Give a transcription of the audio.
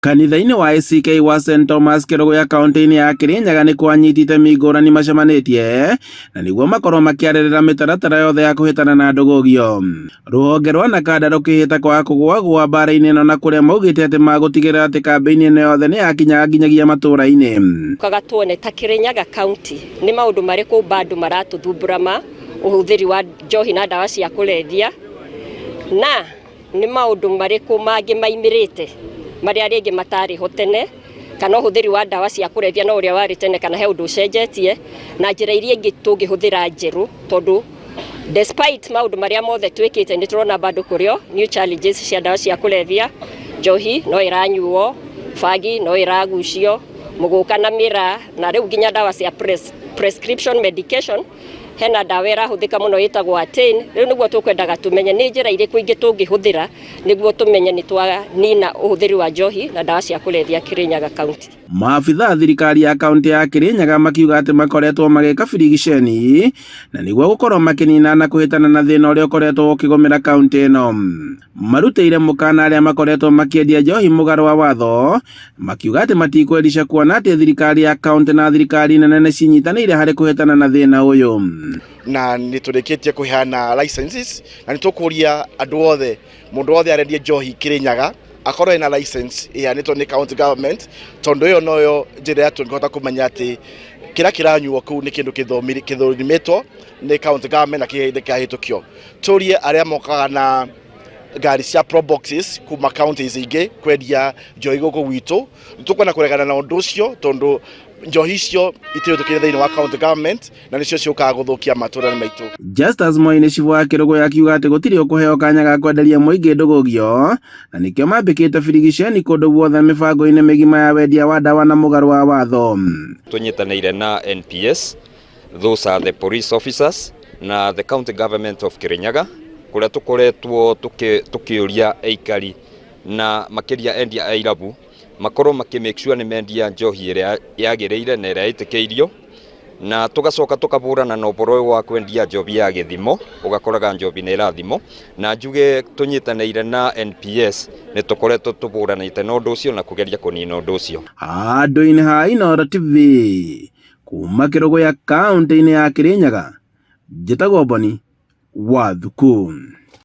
Kanitha-inĩ wa ACK wa St Thomas Kĩrũgũ ya kaunti-inĩ ya Kĩrĩnyaga nĩ kwanyitĩte mĩngũrani macemanĩtie na nĩguo makorwo makĩarĩrĩra mĩtaratara yothe ya kũhĩtana na ndũgũgio. Rũhonge rwa NACADA rũkĩhĩta kwaga kũgũagũa mbara-inĩ ĩno na kũrĩa maugĩte atĩ magũtigĩrĩra atĩ kambĩini ĩno yothe nĩ yakinyaga nginyagia matũũra-inĩ. Kaga tuone ta Kĩrĩnyaga kaunti nĩ maũndũ marĩkũ bado maratũthumbũra ũhũthĩri wa njohi na ndawa cia kũrebia, na nĩ maũndũ marĩkũ mangĩ maimĩrĩte marĩa rĩngĩ matarĩ ho tene, kana ũhũthĩri wa ndawa cia kũrebia no ũrĩa warĩ tene, kana he ũndũ ũcenjetie na njĩra iria ingĩ tũngĩhũthĩra njerũ, tondũ despite maũndũ marĩa mothe twĩkĩte nĩ tũrona bado kũrĩo new challenges cia ndawa cia kũrebia. Njohi no ĩranyuo, bangi no ĩragucio, mũgũka na mĩraa, na rĩu nginya ndawa cia prescription medication hena ndawa ĩrahũthĩka mũno ĩtagwo Attain. Rĩu nĩguo tũkwendaga tũmenye nĩ njĩra irĩkũ ingĩ tũngĩhũthĩra nĩguo tũmenye nĩ twanina ũhũthĩri wa njohi na ndawa cia kũrebia Kĩrĩnyaga kaunti. Maabitha thirikari ya kaunti ya Kĩrĩnyaga makiuga atĩ makoretwo magĩka birigiceni na nĩguo gũkorwo makĩnina na kũhĩtana na thĩna ũrĩa ũkoretwo ũkĩgũmĩra kaunti ĩno. Marutĩire mũkana arĩa makoretwo makĩendia njohi mũgarũ wa watho, makiuga atĩ matikwendisha kuona atĩ thirikari ya kaunti na thirikari nene nĩ cinyitanĩire harĩ kũhĩtana na thĩna ũyũ. Na nĩ tũrĩkĩtie kũheana licenses na nĩ tũkũria andũ othe, mũndũ wothe arendia njohi Kĩrĩnyaga akorwo ena license ĩheanĩtwo nĩ county government, tondũ ĩyo noyo njĩra ya tũngĩhota kũmenya atĩ kĩrĩa kĩranyuo kũu nĩ kĩndũ gĩthũrimĩtwo nĩ county government na kĩahĩtũkio. Tũrie arĩa mokaga na ngari cia pro boxes kuma counties ingĩ kwendia njohi gũkũ gwitũ, nĩ tũkwenda kũregana na ũndũ ũcio, tondũ njohi icio itirĩtũkĩre thĩinĩ wa county government na nĩcio ciũkaga gũthũkia matũũra maitũ. Justus Moine Cibu wa Kĩrũgũ akiuga atĩ gũtirĩ ũkũheo kanya ga kwenderia mũingĩ ndũgũgio, na nĩkĩo mambĩkĩte birigiceni kũndũ guothe mĩbango-inĩ mĩgima ya wendia wa ndawa na mũgarũ wa watho. Tũnyitanĩire na NPS, those are the police officers, na the county government of Kĩrĩnyaga, kũrĩa tũkoretwo tũkĩũria aikari na makĩria endia a irabu makorwo make sure nĩ mendia njohi ĩrĩa yagĩrĩire na ĩrĩa ĩtĩkĩirio, na tũgacoka tũkabũrana na ũboro ũyũ wa kwendia njohi ya gĩthimo, ũgakoraga njohi nĩ ĩrathimo, na njuge tũnyitanĩire na NPS nĩ tũkoretwo tũbũranĩte na ũndũ ũcio na kũgeria kũnina ũndũ ũcio. Handũ-inĩ ha Inooro TV kuma Kĩrũgũ ya kaunti-inĩ ya Kĩrĩnyaga, njĩtagwo Boni wa Thuku.